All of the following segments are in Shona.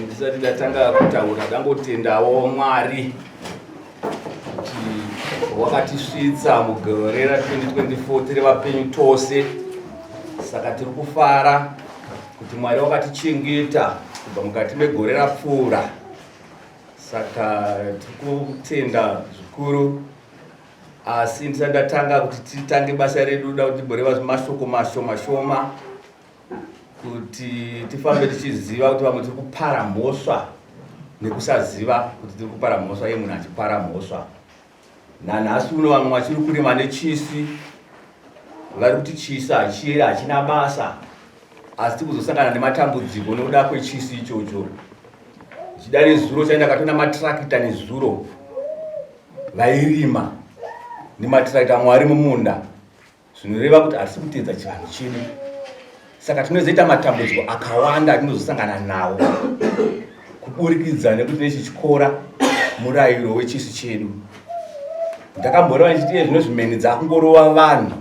Ndisati ndatanga kutaura ndangotendawo Mwari kuti wakatisvitsa mugore ra2024 tiri vapenyu tose. Saka tiri kufara kuti Mwari wakatichengeta kubva mukati megore rapfuura. Saka tiri kutenda zvikuru. Asi ndisati ndatanga kuti titange basa redu da kuti tiboreva mashoko mashoma kuti tifambe tichiziva kuti vamwe tiri kupara mhosva nekusaziva kuti tiri kupara mhosva, iye munhu achipara mhosva. Nanhasi uno vamwe vachiri kurima nechisi, vari kuti chisi hachina basa, asi tiri kuzosangana nematambudziko nokuda kwechisi ichocho. Chida nezuro chaenda katona matrakita nezuro vairima nematrakita Mwari mumunda, zvinoreva kuti hatisi kuteedza chivanhu chedu. Saka tinozoita matambudziko akawanda atinozosangana nawo kuburikidza nekuti nechichikora murayiro wechisi chedu. Ndakamboreva ndichiti zvino zvimeni dzakungorova vanhu.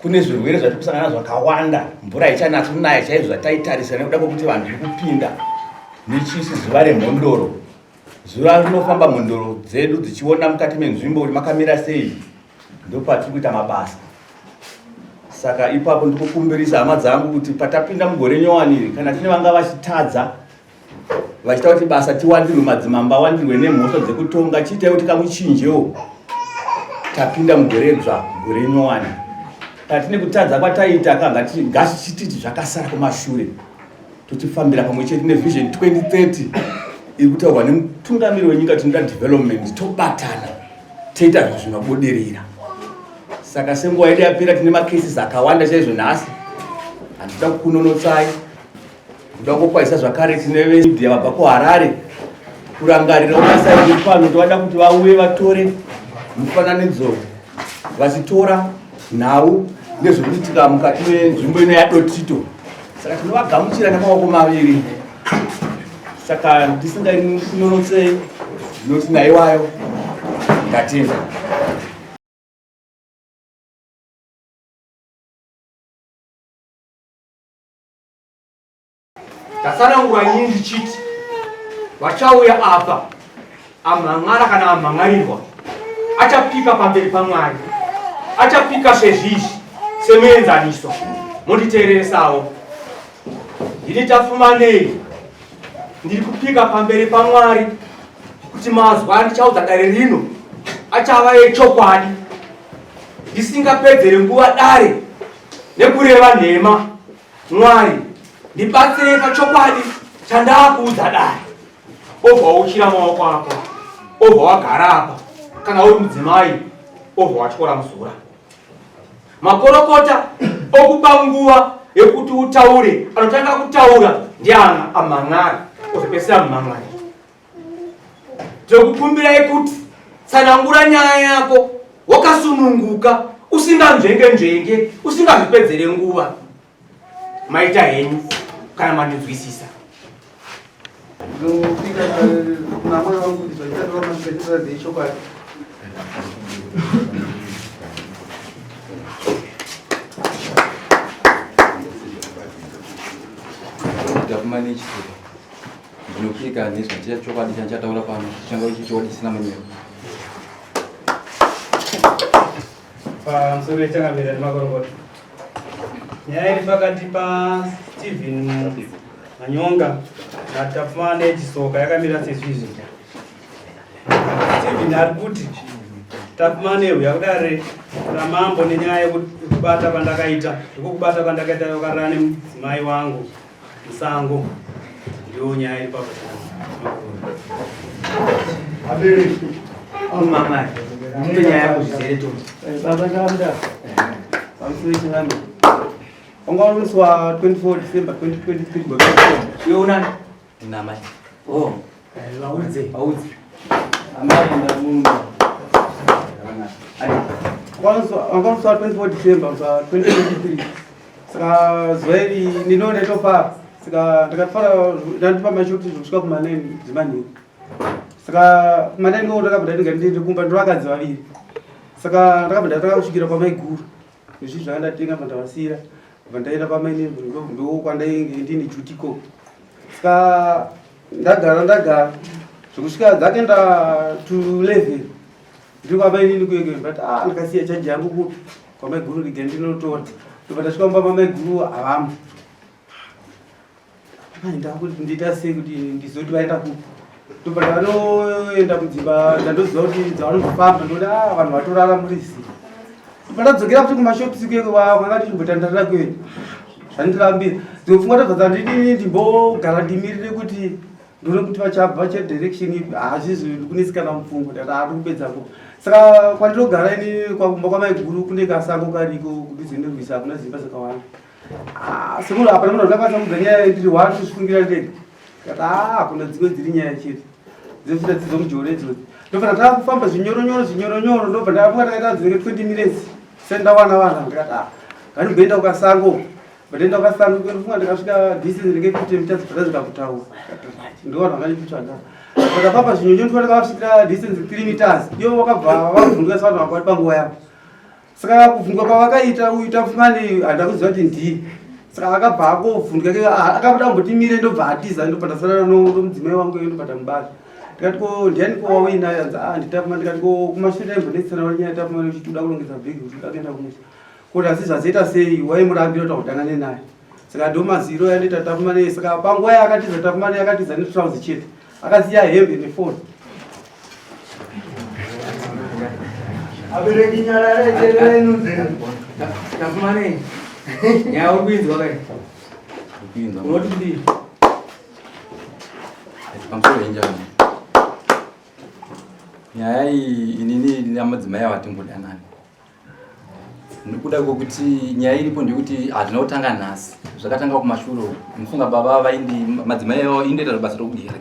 Kune zvirwere zvatiri kusangana zvakawanda, mvura ichanatsi kunaya chaizvo zvataitarisa nekuda kwokuti vanhu vari kupinda nechisi zuva remhondoro. Zuva rinofamba mhondoro dzedu dzichiona mukati menzvimbo kuti makamira sei, ndopatiri kuita mabasa. Saka ipapo ndikukumbirisa hama dzangu kuti patapinda mugore nyowani, kana tine vanga vachitadza vachita kuti basa tiwandirwe, madzimamba awandirwe nemhosva dzekutonga, chiitai kuti kamuchinjewo tapinda mugore dzva, gore nyowani. Patine kutadza kwataita ngatichititi zvakasara kumashure, totifambira pamwe chete nevision 2030 iri kutaurwa nemutungamiri wenyika tinoda development, tobatana toita zvinhu zvinobudirira. Saka senguva yedu yapera tine macases akawanda chaizvo nhasi. Handida kukunonotsai, kuda kukwaisa zvakare tine vemedia vabva kuHarare kurangarira basa iri pano. Tovada kuti vauye vatore mufananidzo vachitora nhau nezvinoitika mukati menzvimbo ino yaDotito. Saka tinovagamuchira nemaoko maviri. Saka ndisingakunonotsei, ndinoti naiwayo ngatenda. Tasanangura nyingi chiti vachauya apa amhang'ara kana amhang'arirwa achapika pamberi paMwari, achapika sezvizvi semuenzaniso. Munditeereresawo, ndini Tapfumaneyi, ndiri kupika pamberi paMwari kuti mazwa ndichaudza dare rino achava echokwadi, ndisingapedzere nguva dare nekureva nhema. Mwari, ndibatsire pachokwadi chandakuudza dare. Obva uchira maoko ako, obva wagara apa, kana uri mudzimai, obva watyora muzura. Makorokota okupa nguva yekuti utaure, anotanga kutaura ndiana amhang'ari, ozopedzisira mumhang'ari. Tinokukumbirai kuti tsanangura nyaya yako wakasununguka, usinganzvenge, usingazvipedzere nguva. Maita henyu kana mandinzwisisa. Tapfumaneyi ndinopika nezvachokwadi chanchataura pano, changa chichokwadi chisina munyero. Pamusoro wechangamira nemakorokota, nyaya iri pakati paSteven Manyonga naTapfumaneyi Chisoka yakamira sezvizvi. Steven ari kuti Tapfumaneyi yakudare ramambo nenyaya yekubata pandakaita, ndikukubata pandakaita yokarara nemudzimai wangu. Musango. Yo nyaya ipapa. Abiri. Mama. Mtu nyaya kuzere tu. Baba ndamda. Amsuishi nami. Ongaluswa 24 December 2023 baba. Yo unani? Namai. Oh. Lauze. Auzi. Amari na Mungu. Ongaluswa 24 December 2023. Saka zweli ninone topa. Saka ndakafara ndandipa mashuti kusvika kumaneni dzimani. Saka kumaneni ngo ndakabva ndingandiri kumba ndovakadzi vaviri. Saka ndakabva ndakakusvikira pamaiguru. Izvi zvakandatenga pandavasira. Vandaenda pamaini ndo kwandainge ndini Dotito. Saka ndagara zvokusvika dzakaenda to 11 ndiri kwamaini ndikuenge but ndakasiya chaji yangu kupi kwamaiguru rige ndinotora ndobva ndasvika mumba mamaiguru havamo ndakuti ndiita sei kuti ndizoti vaenda kupi ndobva ndanoenda kudzimba ndandoziva kuti dzavanozofamba ndoti vanhu vatorara muri zii ndobva ndadzokera kuti kumashopisi kuenge kwangati chimbotandarira kuenda zvandirambira ndinofunga tobva ndidini ndimbogara ndimirire kuti ndone kuti vachabva chedirection ipi hazvizvi kunesikana mupfungo ndati ari kupedzako saka kwandinogara ini kwakumba kwamaiguru kune kasango kariko kubize nerwisa hakuna zimba zakawanda semunhu hapana munhu andakwanisa kudza nyaya ndiri wani kusvikungira ndega kati hakuna dzimwe dziri nyaya chete dzefita dzizomujore idzodzo ndobva ndatakufamba zvinyoronyoro ndobva ndafunga takaita dzinenge 20 minutes sendawana ndikati nganimboenda kukasango Badenda kasango kufunga ndikasvika distance ringe 50 meters bva zvikakutaura ndiwana vanganipitsvanga saka papa zvinyonyo ndikona ndakasvikira distance 3 meters ivo vakabva vavhunduka savanhu vakwati panguva yavo saka kuvhunduka kwavakaita uyu Tapfumaneyi handakuziva kuti ndii saka akabva akovhunduka akabva ambotimire ndobva atiza ndobva ndasarana nomudzimai wangu ndobva tamubata ndikati ko ndiani ko wawina yanzi nditapfuma ndikati ko kumashure ndaimbodetsera vanyaya Tapfumaneyi uchituda kulongedza bhegi kuti udakuenda kumusha kuti asi zvazoita sei waimurambira kuti akutangane naye saka ndomaziro yandoita Tapfumaneyi saka panguva yaakatiza Tapfumaneyi akatiza netrauzi chete akasiya hembe nefoni abereki nyara recherenu Tapfumaneyi. Nyaya uri kuinzwa kai? Kuinzwa. Unoti kudii? Pamusoro penjani. Nyaya iyi inini namadzimai avatimbodanani. Ndikuda kokuti nyaya iripo ndekuti hazvina kutanga nhasi zvakatanga kumashure mufunga baba vaindi madzimai avo indoita basa rokugera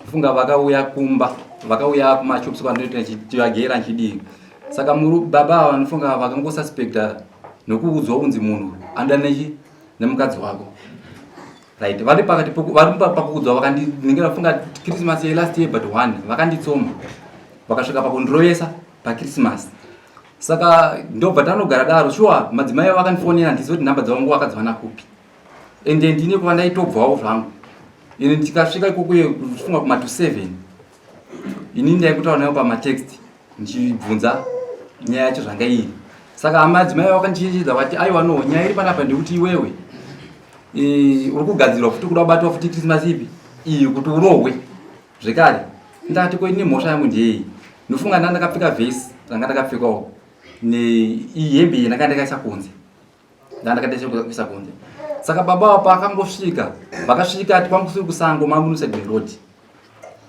mufunga vakauya kumba vakauya kumashops kwandoita chivagera nchidii saka baba ava nofunga vakangosuspecta nokuudzwa kunzi munhu andane nemukadzi wako right vari pakati vari pakuudzwa vakandinengera funga Christmas last year but 1 vakanditsoma vakasvika pakundirovesa paChristmas saka ndobva tanogara daro sure madzimai vakandifonera ndizoti nhamba dzavangu vakadziwana kupi ende ndine kuva ndaitobvawo zvangu ini ndikasvika ikokuye kufunga kuma 7 ini ndaikutaura nayo pamatext ndichibvunza nyaya yacho zvanga iri saka madzimai vakandichechedza vati aiwa no nyaya iri panapa ndekuti iwewe uri kugadzirwa futi kuda kubatwa futi Christmas ipi iyi kuti urohwe zvekare ndati ko ini mhosva yangu ndeyei nofunga ndandakapfeka vhesi ranga ndakapfekawo neihembe yendanga ndakaisa kunze ndandakaisa kunze saka baba paakangosvika vakasvika ati pamusiri kusango mamunuside road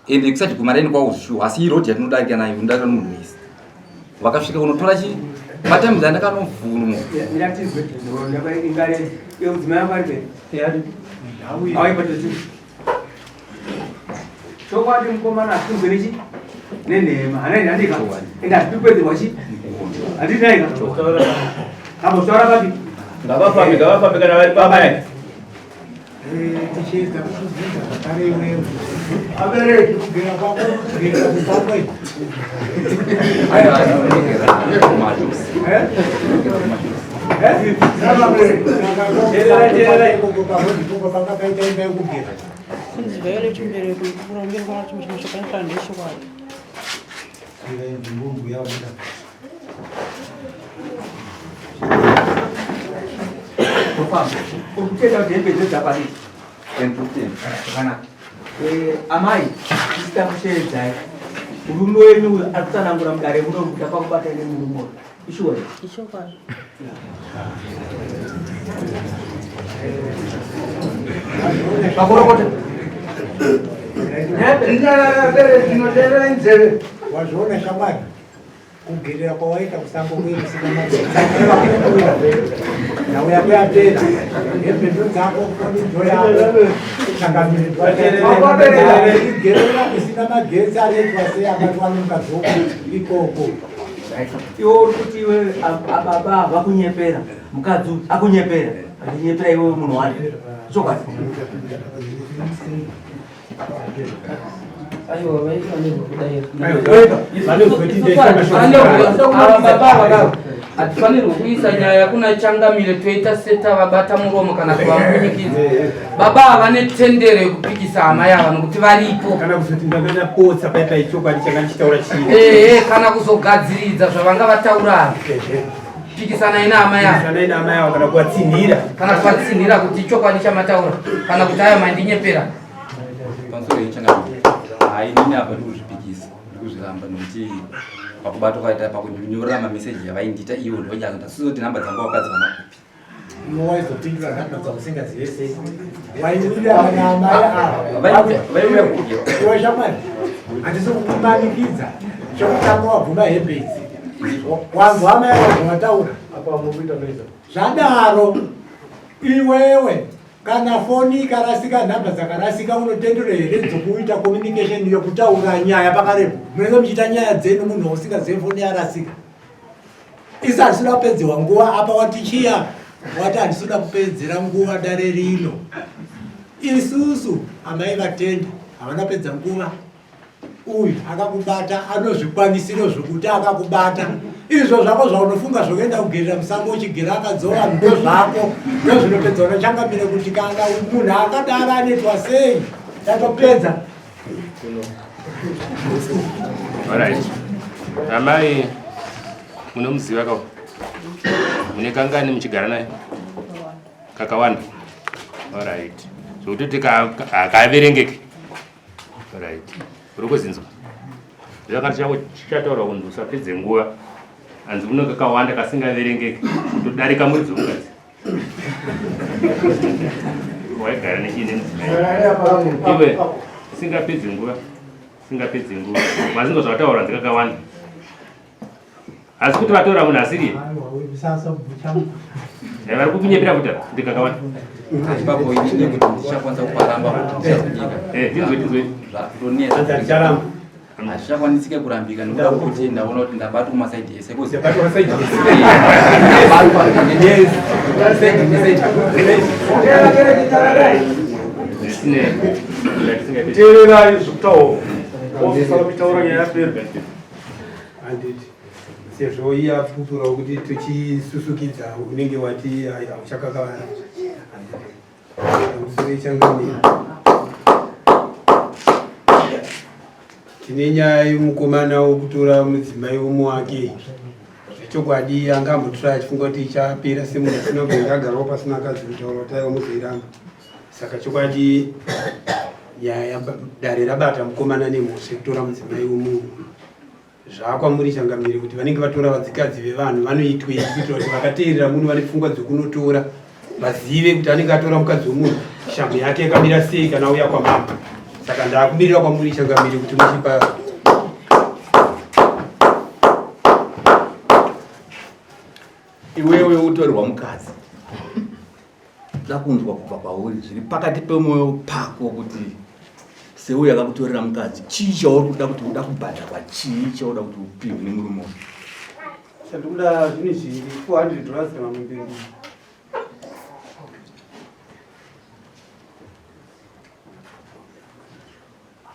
ende kusati kumareni kwauzvishuwa asi i road yatinodarika nayo ndarika nomunhu wese vakasvika unotora chi mataimu dzandakanovhunwa Miratizwe ndakaingare yeudzimai amarike awaipatati chokwadi mukomana atinzwe nechi nenhema hanaini handika ende hazvipikwedzerwa chi handinaika ambotaura papi ngavafambi kana vari pamai tichiedza kuzvidza zvakare iwewe abereki kugera kwako kugera kusamwe pangakaita imba yekugera kunzivayole chimbereko kurongera chimwe chakanaka ndeshikwadi mbungu yaoda ukutenda kuti hembe dzedzapari amai tisitakushedzai murume wenyu ari kutsanangura mudare muno kuti apakubata nemurume Ishuwa. Ishokwadi. Bakorokote. Ndinotevera nzeve wazviona shamwari kugirira kwawaita Musango mwiri sina nauya kuyapera nembeto dzako konijoyao sangamiigirira isina magetsi anoitwa sei abatwa nemukadzi ikoko Iwe uri kuti iwe ababa vakunyepera, mukadzi akunyepera, achinyepera iwe munhu wani. Chokwadi. Aiwa, vaitwa nezvekudai. hatifanirwi kuisa nyaya kuna changamire toita seta vabata muromo kana kuvambunyikidza. Baba havane tendero yekupikisa hama yava nokuti varipo. Kana kuzoti ndakanyapotsa paita ichokwadi chakanditaura chii. Kana kuzogadziridza zvavanga vataura. Pikisanai nehama yavo. Pikisanai nehama yavo kana kuvatsinhira. Kana kuvatsinhira kuti ichokwadi chamataura. Kana kuti aya mandinyepera. Pamusoro yechangamire. Inini apa ndikuzvipikisa, ndikuzviramba nokuti pakubatwa kwaita pakunyorera mameseji yavaindita ivo ndojaga ndasizoti nhamba dzanga wakadzi vana kupi. Iwe waizopindura nhamba dzausingazive sei. Waiuya kana amai ava. Vaiuya kudya. Iwe shamwari, handisi kukumanikidza chokutanga wabvuma hembe idzi. Wanzwa amai vataura. Zvadaro iwewe kana foni ikarasika nhamba dzakarasika unotendera here dzokuita communication yokutaura nyaya pakarepo. Munenge muchiita nyaya dzenu munhu usingazive foni yarasika. Isi handisida kupedzerwa nguva apa watichiya wati handisida kupedzera nguva dare rino. Isusu amai vatenda havana pedza nguva. Uyu akakubata anozvikwanisiro zvokuti akakubata. Izvo zvako zvaunofunga zvokuenda kugirira Musango uchigera akadzora ndo zvako ndozvinopedza unochangamire kuti kana munhu akadaro anoitwa sei tatopedza. Alright. Amai munomuziva kao? Mune kangani muchigara naye? Kakawanda. Alright. Zvokutoti akaverengeke. Alright. Uri kuzinzwa? Zvakati chako chataura kuti usapedze nguva. Hanzi uno kakawanda kasingaverengeke. Kutodarika mwedzi ungazi. Waigara nechine mudzimai. Iwe singapedze nguva. Singapedze nguva. Mazingo zvataura ndikakawanda. Asi kuti vataura munhu asiri. Vari kukunyepera kuti ndikakawanda. Ipapo inini kuti ndichakwanisa kuparamba kuti tinzwe. Ndicharamba. Hazvichakwanisike kurambika nokuda kuti ndaona kuti ndabatwa kumasaidhi ese. Teererai zvokutaura. Ofisara mitauro nyaya yapera. Handiti. Sezvo iye apupura kuti tuchisusukidza unenge wati hauchakakavara. Pamusoro yechangamire. Tine nyaya yomukomana wokutora mudzimai wake. Zvechokwadi anga ambotora achifunga kuti ichapera semunhu asinogona agarawo pasina akadzi kutaura kuti aiwa muzoiramba. Saka chokwadi nyaya dare rabata mukomana nemhosva yekutora mudzimai womunhu. Zvakwamuri changamire kuti vanenge vatora vadzikadzi vevanhu vanoitwei kuitira kuti vakateerera munhu vane pfungwa dzokunotora vazive kuti anenge atora mukadzi womunhu shamhu yake yakamira sei kana auya kwamama. Saka ndakumirira kwamuri changamire kuti muchipa iwewe utorerwa mukadzi. Ndakunzwa kubva kwauri zviri pakati pemwoyo pako kuti seuyo akakutorera mukadzi chii chauri kuda kuti uda kubhadharwa, chii chauda kuti upiwe nemurume uyu. chandikuda zvine zviri $400 kana mumberi.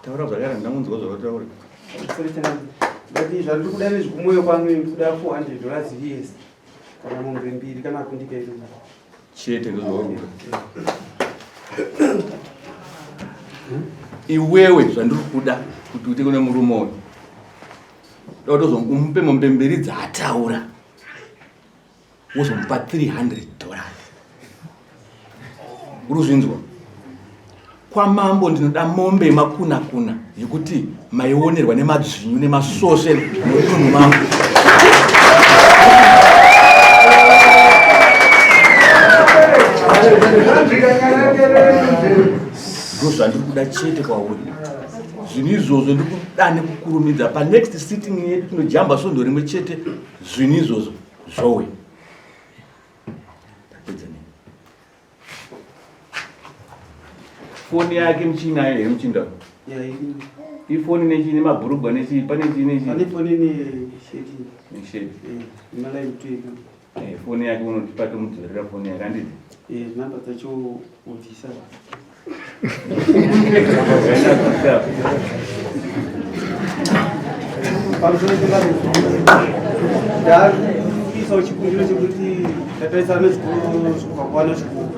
Taura zvakara ndamunzwa zvakataura. Ngati zvandiri kuda nezvekumoyo kwangu ndikuda $400 yes. Kana mumberi kana kundika iri. Chete ndozvauri. Iwewe zvandiri kuda kuti uite kune murume uyu. Umupe mumbemberi dzaataura. Wozomupa $300. Uruzvinzwa? Kwamambo ndinoda mombe makuna yekuti maionerwa nemadzvinyu nemasosve nomudunhu mangu. kutenda chete kwauri. Zvinhu izvozvo ndikuda nekukurumidza pa next sitting yedu tinojamba sondo rimwe chete zvinhu izvozvo zvowe. Foni yake mchinayo here mchinda. Ifoni nechini mabhurugwa nechi pane chini nechi. Pane foni ne sheti. Ne sheti. Malai mtwega. Foni yake unotipata mudzorera foni yake anditi. Namba dzacho udisa. Pamusoro pekare ndaiisa chikumbiro chekuti tataisa nezvikuvakwana zvikuru.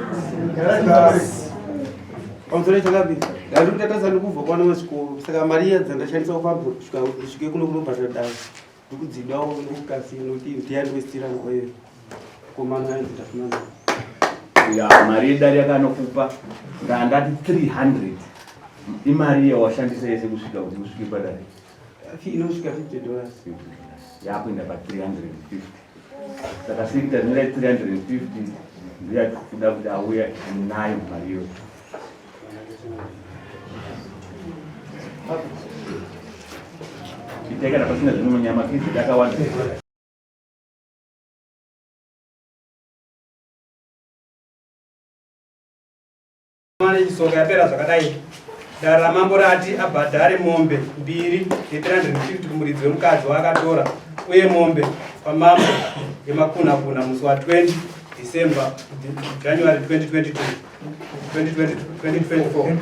Pamusoro pekare ndari kutataisa nekubva kwana wezvikuru, saka mari iya dzandashandisa kufamba kusvike kuno kunobhadhara davo ndikudzidawo nekukasira nokuti ndiyandowestira nguva iyo komana yanzi Tapfumaneyi. Ya mari yedare yakanokupa ndandati 300 imari yawashandisa yese kusvika kuti usvike padare inosvika $50 yakuenda pa 350. Saka sikuita zvinorai 350 ndiya kuda kuti auya nayo mari iyo. Iteka napasina zvimwe munyama kisi dakawanda. Soka yapera zvakadai dara mambo rati abhadhare mombe 2 ye350 kumuridzi wemukadzi waakatora uye mombe pamambo yemakuna musi wa 20 December January 2022 2024